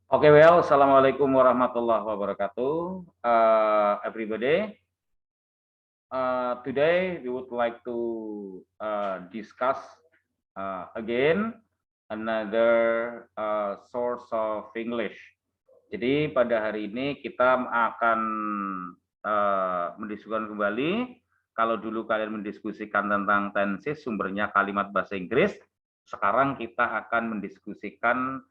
Okay, well, Assalamualaikum warahmatullahi wabarakatuh. Everybody, today we would like to discuss again another source of English. Jadi pada hari ini kita akan mendiskusikan kembali. Kalau dulu kalian mendiskusikan tentang tenses, sumbernya kalimat bahasa Inggris, sekarang kita akan mendiskusikan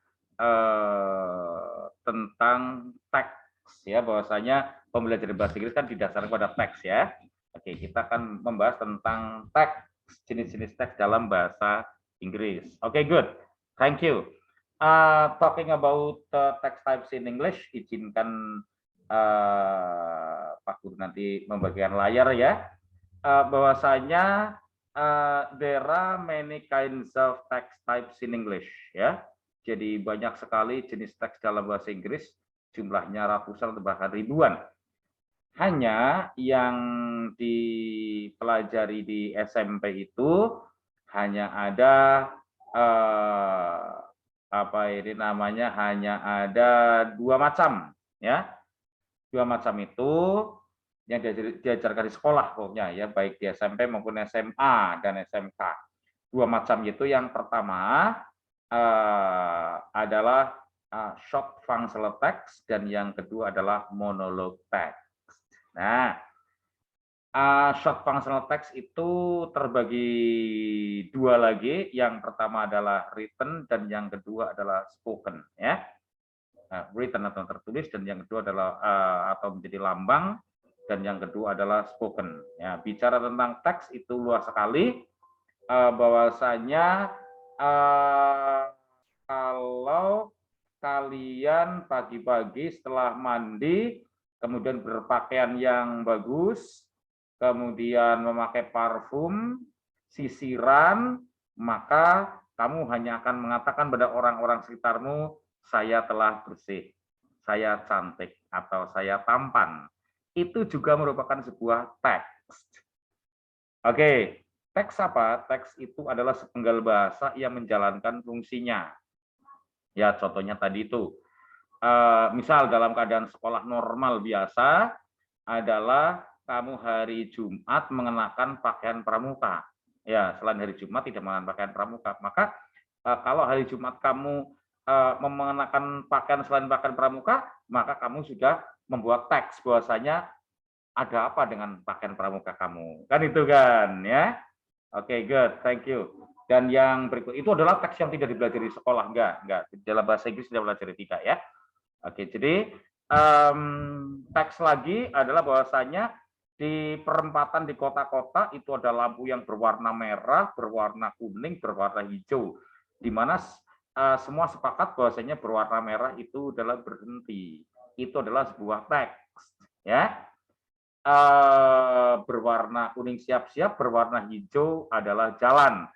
tentang teks, ya, bahwasanya pembelajaran bahasa Inggris kan didasarkan pada teks, ya. Oke, kita akan membahas tentang teks, jenis-jenis teks dalam bahasa Inggris. Oke, good, thank you. Talking about text types in English, izinkan Pak Guru nanti membagikan layar, ya. Bahwasanya there are many kinds of text types in English, ya. Jadi banyak sekali jenis teks dalam bahasa Inggris, jumlahnya ratusan atau bahkan ribuan. Hanya yang dipelajari di SMP itu hanya ada hanya ada dua macam, ya. Dua macam itu yang diajarkan di sekolah pokoknya, ya, baik di SMP maupun SMA dan SMK. Dua macam itu, yang pertama adalah short functional text dan yang kedua adalah monologue text. Nah, short functional text itu terbagi dua lagi. Yang pertama adalah written dan yang kedua adalah spoken, ya. Written atau tertulis, dan yang kedua adalah atau menjadi lambang, dan yang kedua adalah spoken. Ya, bicara tentang teks itu luas sekali. Bahwasanya kalau kalian pagi-pagi setelah mandi, kemudian berpakaian yang bagus, kemudian memakai parfum, sisiran, maka kamu hanya akan mengatakan pada orang-orang sekitarmu, saya telah bersih, saya cantik, atau saya tampan. Itu juga merupakan sebuah teks. Oke. Teks apa? Teks itu adalah sepenggal bahasa yang menjalankan fungsinya. Ya, contohnya tadi itu. Misal dalam keadaan sekolah normal biasa adalah kamu hari Jumat mengenakan pakaian pramuka. Ya, selain hari Jumat tidak mengenakan pakaian pramuka. Maka kalau hari Jumat kamu mengenakan pakaian selain pakaian pramuka, maka kamu sudah membuat teks bahwasanya ada apa dengan pakaian pramuka kamu. Kan itu kan, ya. Oke, good, thank you. Dan yang berikut itu adalah teks yang tidak dipelajari di sekolah, enggak. Dalam bahasa Inggris tidak belajar tidak, ya. Oke, jadi teks lagi adalah bahwasanya di perempatan di kota-kota itu ada lampu yang berwarna merah, berwarna kuning, berwarna hijau, di mana semua sepakat bahwasanya berwarna merah itu adalah berhenti. Itu adalah sebuah teks, ya. Berwarna kuning siap-siap, berwarna hijau adalah jalan.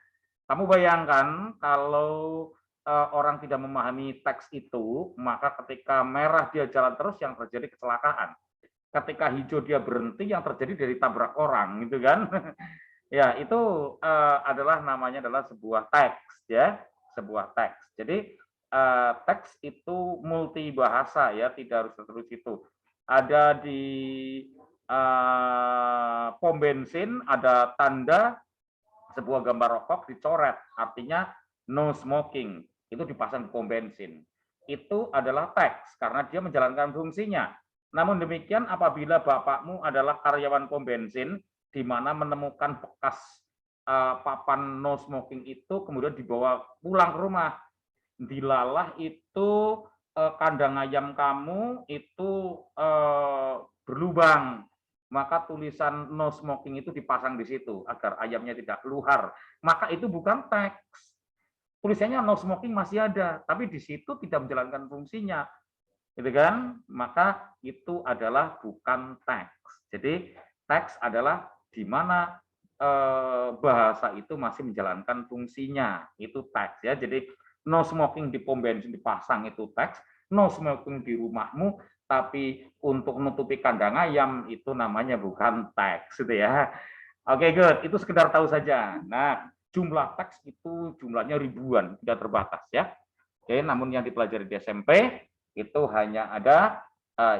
Kamu bayangkan kalau orang tidak memahami teks itu, maka ketika merah dia jalan terus, yang terjadi kecelakaan. Ketika hijau dia berhenti, yang terjadi dari tabrak orang, gitu kan? Ya, itu adalah namanya adalah sebuah teks, ya, sebuah teks. Jadi teks itu multi bahasa, ya, tidak harus tertulis itu. Ada di pom bensin ada tanda sebuah gambar rokok dicoret, artinya no smoking, itu dipasang di pom bensin. Itu adalah teks karena dia menjalankan fungsinya. Namun demikian, apabila bapakmu adalah karyawan pom bensin di mana menemukan bekas papan no smoking itu, kemudian dibawa pulang ke rumah, dilalah itu kandang ayam kamu itu berlubang, maka tulisan no smoking itu dipasang di situ agar ayamnya tidak keluar, maka itu bukan teks. Tulisannya no smoking masih ada, tapi di situ tidak menjalankan fungsinya, gitu kan? Maka itu adalah bukan teks. Jadi teks adalah di mana bahasa itu masih menjalankan fungsinya, itu teks, ya. Jadi no smoking di pom bensin dipasang itu teks, no smoking di rumahmu tapi untuk menutupi kandang ayam itu namanya bukan teks, gitu ya. Oke, good. Itu sekedar tahu saja. Nah, jumlah teks itu jumlahnya ribuan, tidak terbatas, ya. Oke, namun yang dipelajari di SMP itu hanya ada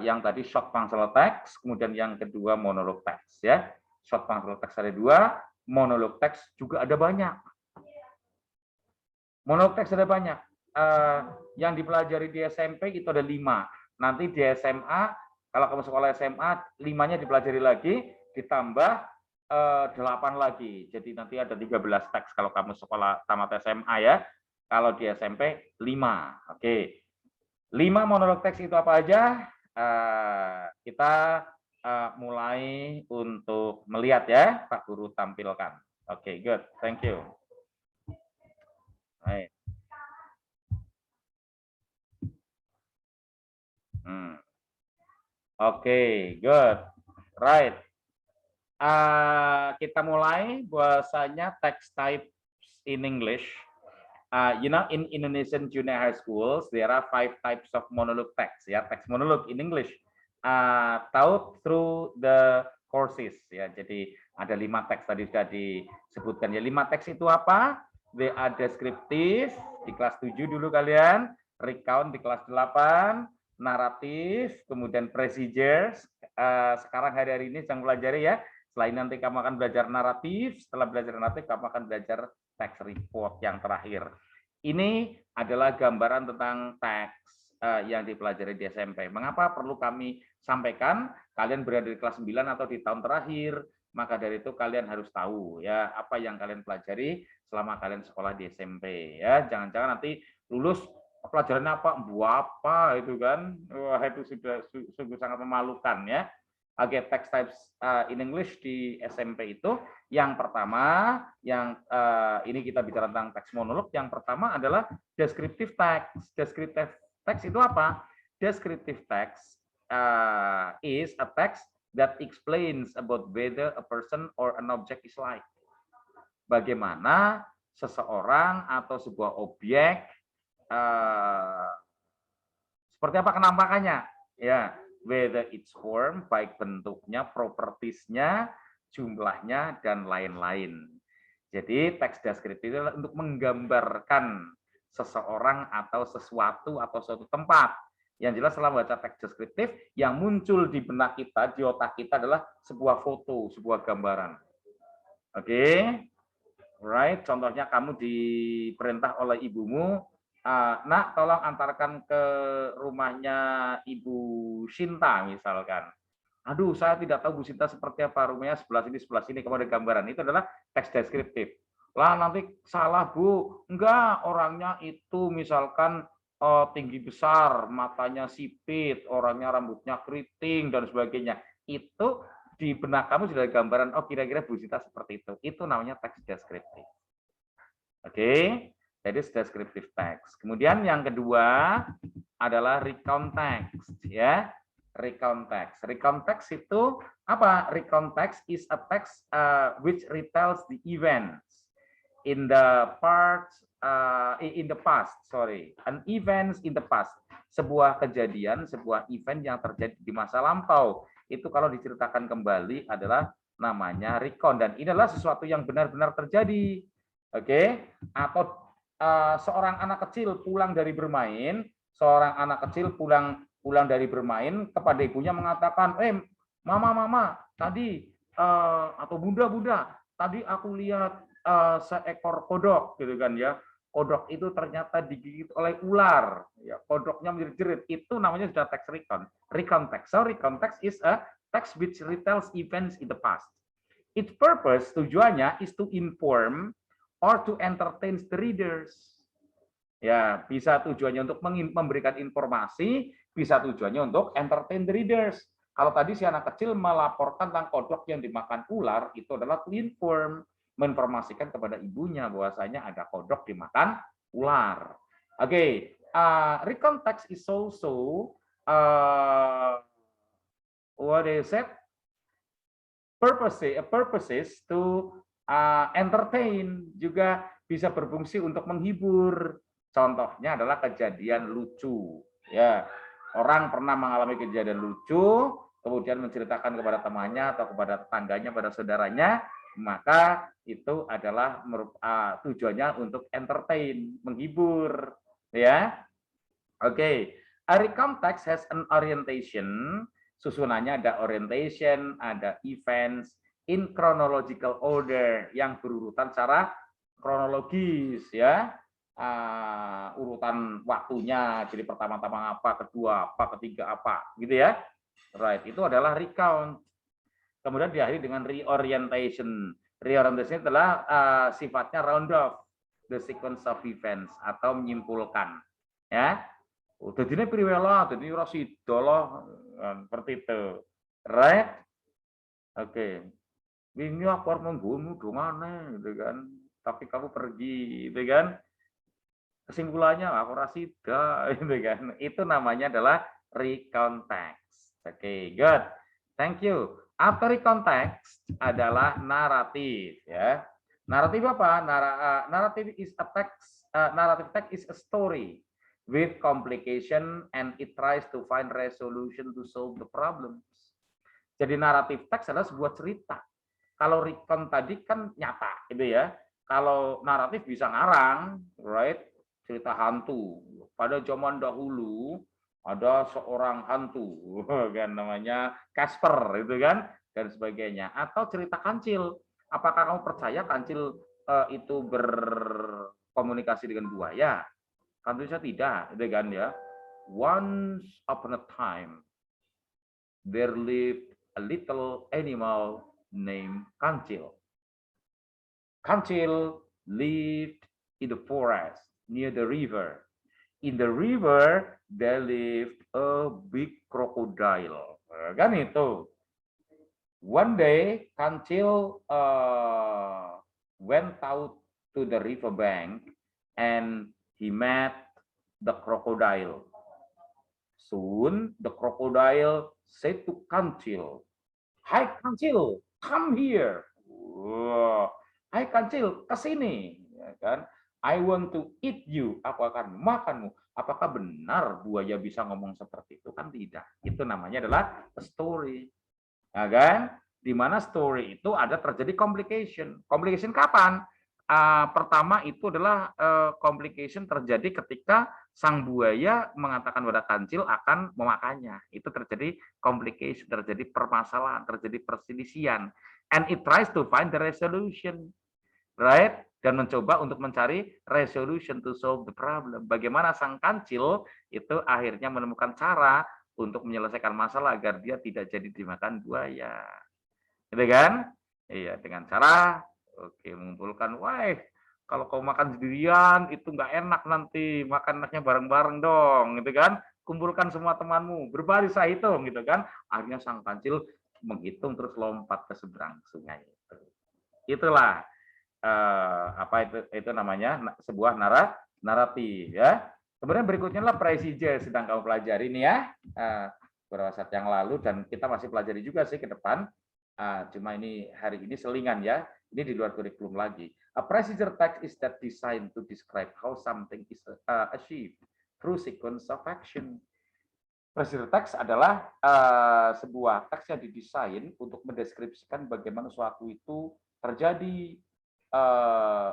yang tadi short functional text, kemudian yang kedua monolog text ya. Short functional text ada 2, monolog text juga ada banyak. Monolog text ada banyak. Yang dipelajari di SMP itu ada 5. Nanti di SMA, kalau kamu sekolah SMA, 5-nya dipelajari lagi, ditambah 8 lagi. Jadi nanti ada 13 teks kalau kamu sekolah tamat SMA ya. Kalau di SMP 5. Oke. 5 monolog teks itu apa aja? Kita mulai untuk melihat ya, Pak Guru tampilkan. Oke, good. Thank you. Right. Oke, good. Right. Kita mulai bahwasanya text types in English. In Indonesian junior high schools, there are 5 types of monologue text. Ya, text monologue in English. Taught through the courses. Ya, jadi ada 5 teks tadi sudah disebutkan. Ya, 5 teks itu apa? They are descriptive di kelas 7 dulu kalian, recount di kelas 8, naratif, kemudian procedures. Sekarang hari-hari ini sedang pelajari ya. Selain nanti kamu akan belajar naratif, setelah belajar naratif kamu akan belajar text report yang terakhir. Ini adalah gambaran tentang teks yang dipelajari di SMP. Mengapa perlu kami sampaikan? Kalian berada di kelas 9 atau di tahun terakhir, maka dari itu kalian harus tahu ya apa yang kalian pelajari selama kalian sekolah di SMP ya. Jangan-jangan nanti lulus pelajaran apa, apa itu kan. Wah, itu sudah sungguh sangat memalukan ya. Oke, text types in English di SMP itu yang pertama, yang ini kita bicara tentang teks monolog. Yang pertama adalah descriptive text. Descriptive text itu apa? Descriptive text is a text that explains about whether a person or an object is like. Bagaimana seseorang atau sebuah objek seperti apa penampakannya, ya. Whether its form, baik bentuknya, propertiesnya, jumlahnya, dan lain-lain. Jadi teks deskriptif itu untuk menggambarkan seseorang atau sesuatu atau suatu tempat. Yang jelas setelah membaca teks deskriptif, yang muncul di benak kita, di otak kita adalah sebuah foto, sebuah gambaran. Oke, right? Contohnya kamu diperintah oleh ibumu, nak tolong antarkan ke rumahnya Ibu Sinta misalkan. Aduh, saya tidak tahu Bu Sinta seperti apa, rumahnya sebelah sini, kemudian gambaran. Itu adalah teks deskriptif. Lah nanti salah Bu, enggak, orangnya itu misalkan tinggi besar, matanya sipit, orangnya rambutnya keriting, dan sebagainya. Itu di benak kamu sudah ada gambaran, oh kira-kira Bu Sinta seperti itu. Itu namanya teks deskriptif. Oke, that is descriptive text. Kemudian yang kedua adalah recount text, ya. Recount text. Recount text itu apa? Recount text is a text which retells the events in the past, an events in the past. Sebuah kejadian, sebuah event yang terjadi di masa lampau. Itu kalau diceritakan kembali adalah namanya recount, dan ini adalah sesuatu yang benar-benar terjadi. Oke, atau seorang anak kecil pulang dari bermain, dari bermain kepada ibunya mengatakan, mama, tadi atau bunda, tadi aku lihat seekor kodok, gitu kan ya. Kodok itu ternyata digigit oleh ular, ya, kodoknya menjerit-jerit. Itu namanya sudah text recount. Recount text. So recount text is a text which retells events in the past. Its purpose, tujuannya is to inform or to entertain the readers. Ya, bisa tujuannya untuk memberikan informasi, bisa tujuannya untuk entertain the readers. Kalau tadi si anak kecil melaporkan tentang kodok yang dimakan ular, itu adalah to inform, menginformasikan kepada ibunya bahwasanya ada kodok dimakan ular. Oke, recount text is also what is it? Purposes to entertain, juga bisa berfungsi untuk menghibur. Contohnya adalah kejadian lucu. Ya, orang pernah mengalami kejadian lucu, kemudian menceritakan kepada temannya atau kepada tetangganya, pada saudaranya, maka itu adalah tujuannya untuk entertain, menghibur. Ya, oke. A recount text has an orientation. Susunannya ada orientation, ada events in chronological order yang berurutan secara kronologis ya. Urutan waktunya, jadi pertama-tama apa, kedua apa, ketiga apa, gitu ya. Right, itu adalah recount. Kemudian diakhiri dengan reorientation. Reorientation adalah sifatnya round off the sequence of events atau menyimpulkan. Ya, jadi ini priwela, jadi ora sida loh, seperti itu. Right? Oke. Ini aku harus membunuh dongane, gitu kan. Tapi kamu pergi, gitu kan. Kesimpulannya aku ora sida, gitu kan. Itu namanya adalah recount text. Oke, good. Thank you. After recount text adalah naratif, ya. Naratif apa? Naratif is a text. Narrative text is a story with complication and it tries to find resolution to solve the problems. Jadi naratif teks adalah sebuah cerita. Kalau recount tadi kan nyata, gitu ya. Kalau naratif bisa ngarang, right? Cerita hantu. Pada zaman dahulu ada seorang hantu, kan namanya Casper, itu kan, dan sebagainya. Atau cerita kancil. Apakah kamu percaya kancil itu berkomunikasi dengan buaya? Tentu saja tidak, itu kan ya. Once upon a time, there lived a little animal named Kancil. Kancil lived in the forest near the river. In the river, there lived a big crocodile. Kan itu. One day, Kancil went out to the river bank and he met the crocodile. Soon, the crocodile said to Kancil, "Hai Kancil, come here." Hai Kancil, ke sini, ya kan? I want to eat you. Aku akan makanmu. Apakah benar buaya bisa ngomong seperti itu? Kan tidak. Itu namanya adalah a story. Ya kan? Di mana story itu ada terjadi complication. Complication kapan? Pertama itu adalah complication terjadi ketika sang buaya mengatakan pada Kancil akan memakannya. Itu terjadi complication, terjadi permasalahan, terjadi perselisihan. And it tries to find the resolution, right? Dan mencoba untuk mencari resolution to solve the problem. Bagaimana sang Kancil itu akhirnya menemukan cara untuk menyelesaikan masalah agar dia tidak jadi dimakan buaya. Gitu kan? Iya, dengan cara mengumpulkan, wah, kalau kau makan sendirian itu nggak enak nanti, makan enaknya bareng-bareng dong, gitu kan? Kumpulkan semua temanmu, berbaris saya hitung, gitu kan? Akhirnya sang Kancil menghitung terus lompat ke seberang sungai. Itulah itu namanya sebuah naratif, ya. Kemudian berikutnya adalah procedure sedang kamu pelajari ini ya, beberapa saat yang lalu dan kita masih pelajari juga sih ke depan. Cuma ini hari ini selingan ya, ini di luar kurikulum lagi. A procedure text is that designed to describe how something is achieved through sequence of action. Procedure text adalah sebuah teks yang didesain untuk mendeskripsikan bagaimana suatu itu terjadi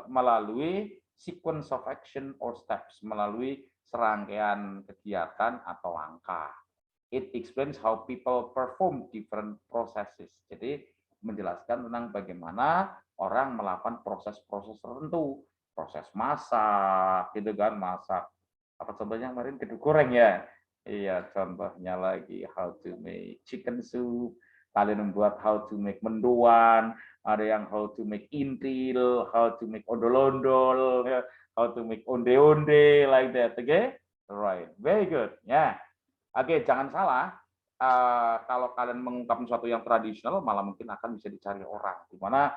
melalui sequence of action or steps, melalui serangkaian kegiatan atau langkah. It explains how people perform different processes. Jadi menjelaskan tentang bagaimana orang melakukan proses-proses tertentu, proses masak, gitu kan, masak. Apa contohnya kemarin gedung goreng ya? Iya, contohnya lagi how to make chicken soup. Kalian membuat how to make mendoan, ada yang how to make intil, how to make ondol-ondol, how to make onde-onde, like that, okay? Right, very good, ya. Yeah. Oke, jangan salah, kalau kalian mengungkapkan sesuatu yang tradisional, malah mungkin akan bisa dicari orang. Di mana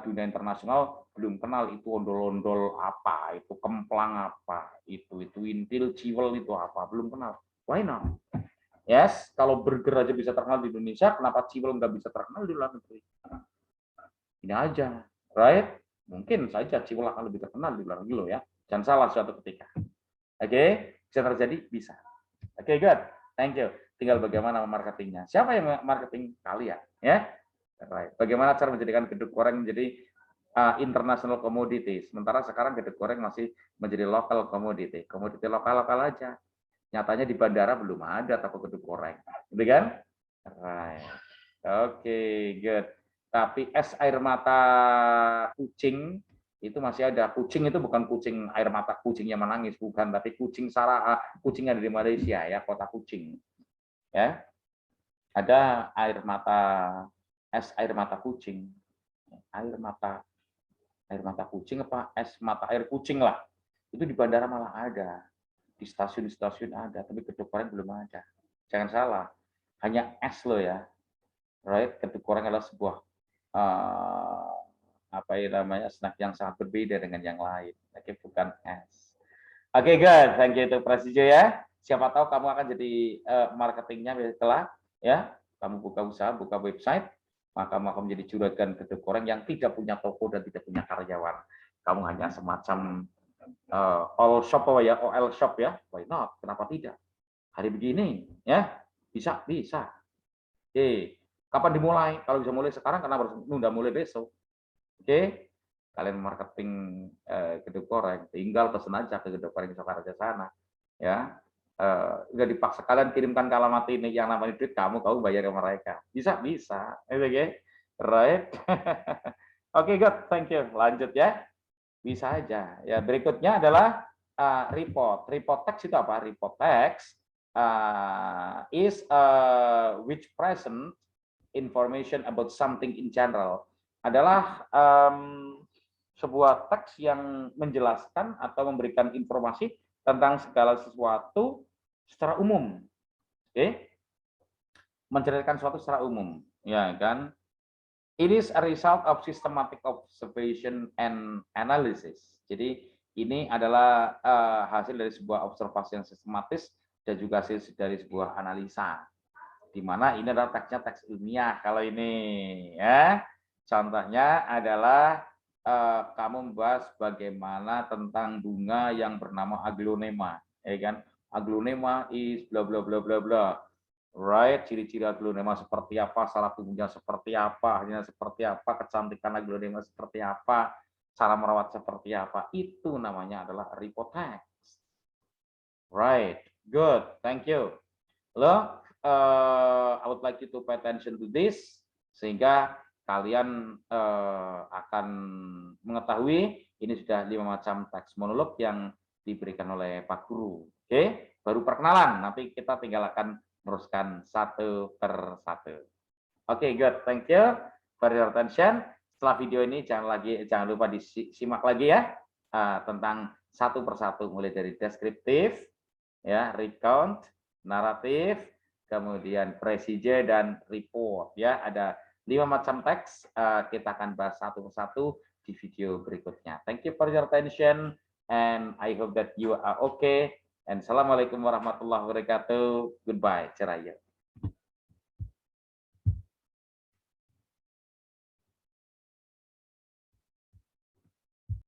dunia internasional belum kenal itu ondol-ondol apa, itu kemplang apa, itu intil, ciwel itu apa, belum kenal. Why not? Yes, kalau burger aja bisa terkenal di Indonesia, kenapa ciwel nggak bisa terkenal di luar negeri? Ini aja, right? Mungkin saja ciwel akan lebih terkenal di luar negeri loh ya. Jangan salah suatu ketika. Oke, bisa terjadi? Bisa. Oke, good. Thank you. Tinggal bagaimana marketingnya. Siapa yang marketing? Kalian, ya. Right. Bagaimana cara menjadikan gedung goreng menjadi international commodity. Sementara sekarang gedung goreng masih menjadi local commodity. Komoditi lokal-lokal aja. Nyatanya di bandara belum ada toko kedai goreng, gitu kan? Right. Oke, good. Tapi es air mata kucing itu masih ada. Kucing itu bukan kucing air mata kucing yang menangis, bukan, tapi kucing kucing yang dari Malaysia ya, kota kucing. Ya. Ada es air mata kucing. Air mata kucing apa es mata air kucing lah. Itu di bandara malah ada. Di stasiun-stasiun ada, tapi kedai goreng belum ada. Jangan salah. Hanya es loh ya. Right? Kedai goreng adalah sebuah apa ya namanya, snack yang sangat berbeda dengan yang lain. Oke, bukan es. Oke, good. Thank you to Prasijo ya. Siapa tahu kamu akan jadi marketingnya setelah ya kamu buka usaha, buka website, maka kamu akan menjadi juragan kedai goreng yang tidak punya toko dan tidak punya karyawan. Kamu hanya semacam all shop ya, OL shop ya. Why not? Kenapa tidak? Hari begini ya, bisa. Oke. Kapan dimulai? Kalau bisa mulai sekarang, kenapa harus nunda mulai besok? Oke, kalian marketing kedai goreng, tinggal pesen aja ke kedai goreng Sokaraja sana, ya. Udah dipaksa kalian kirimkan ke alamat ini yang namanya duit kamu bayar ke mereka. Bisa, oke, right? Oke, good, thank you. Lanjut ya, bisa aja. Ya, berikutnya adalah report. Report text itu apa? Report text is which present information about something in general, adalah sebuah teks yang menjelaskan atau memberikan informasi tentang segala sesuatu secara umum. Oke? Menceritakan sesuatu secara umum, ya kan? It is a result of systematic observation and analysis. Jadi ini adalah hasil dari sebuah observasi yang sistematis dan juga hasil dari sebuah analisa. Di mana ini adalah teksnya teks ilmiah kalau ini ya. Contohnya adalah kamu membahas bagaimana tentang bunga yang bernama aglonema, ya kan? Aglonema is bla bla bla bla bla. Right, ciri-ciri aglonema seperti apa, salah tumbuhnya seperti apa, hasilnya seperti apa, kecantikan aglonema seperti apa, cara merawat seperti apa. Itu namanya adalah report text. Right, good, thank you. Lo, I would like you to pay attention to this sehingga kalian akan mengetahui ini sudah 5 macam teks monolog yang diberikan oleh Pak Guru. Oke, baru perkenalan, nanti kita tinggal akan meneruskan satu per satu. Oke, good, thank you for your attention. Setelah video ini jangan lupa disimak lagi ya tentang satu persatu, mulai dari deskriptif, ya, recount, naratif, kemudian presije dan report ya. Ada 5 macam teks, kita akan bahas satu persatu di video berikutnya. Thank you for your attention and I hope that you are okay. And assalamualaikum warahmatullahi wabarakatuh. Goodbye, Ceraya.